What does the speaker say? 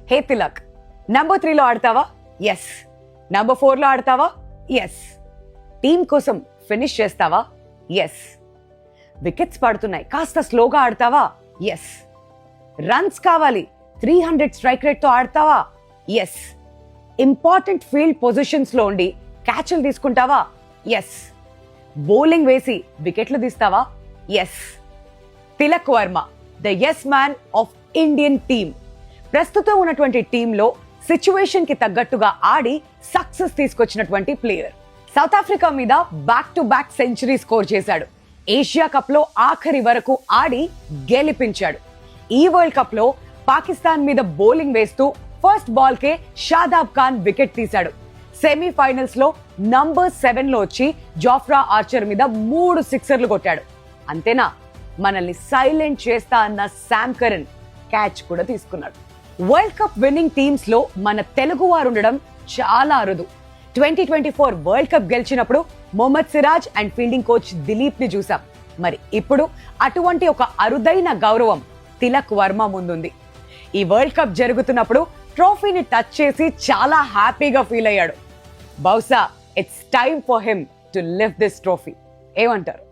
హే Tilak, number 3లో ఆడతావా? Yes. Number 4లో ఆడతావా? ఎస్. టీం కోసం ఫినిష్ చేస్తావా? ఎస్. వికెట్స్ పడుతున్నాయి, కాస్త స్లోగా ఆడతావా? ఎస్. రన్స్ కావాలి, 300 స్ట్రైక్ రేట్తో ఆడతావా? ఎస్. ఇంపార్టెంట్ ఫీల్డ్ పొజిషన్స్ లో ఉండి క్యాచ్లు తీసుకుంటావా? ఎస్. బౌలింగ్ వేసి వికెట్లు తీస్తావా? Yes. Tilak Varma, the yes man of Indian team. ప్రస్తుతం ఉన్నటువంటి టీంలో సిచ్యువేషన్ కి తగ్గట్టుగా ఆడి సక్సెస్ తీసుకొచ్చినటువంటి ప్లేయర్. సౌత్ ఆఫ్రికా మీద back to back century score చేశాడు. ఏషియా కప్ లో ఆఖరి వరకు ఆడి గెలిపించాడు. ఈ వరల్డ్ కప్ లో పాకిస్తాన్ మీద బౌలింగ్ వేస్తూ ఫస్ట్ బాల్ కే షాదాబ్ ఖాన్ వికెట్ తీశాడు. సెమీఫైనల్స్ లో నంబర్ 7 లో వచ్చి జాఫ్రా ఆర్చర్ మీద 3 సిక్సర్లు కొట్టాడు. అంతేనా, మనల్ని సైలెంట్ చేస్తా అన్న శామ్ కరన్ క్యాచ్ కూడా తీసుకున్నాడు. వరల్డ్ కప్ విన్నింగ్ టీమ్స్ లో మన తెలుగు వారు ఉండడం చాలా అరుదు. 2024 వరల్డ్ కప్ గెలిచినప్పుడు Mohammed Siraj and fielding coach Dilip ని చూసాం. మరి ఇప్పుడు అటువంటి ఒక అరుదైన గౌరవం తిలక్ వర్మ ముందుంది. ఈ వరల్డ్ కప్ జరుగుతున్నప్పుడు ట్రోఫీని టచ్ చేసి చాలా హ్యాపీగా ఫీల్ అయ్యాడు. బహుశా it's time for him to lift this trophy. ఏమంటారు?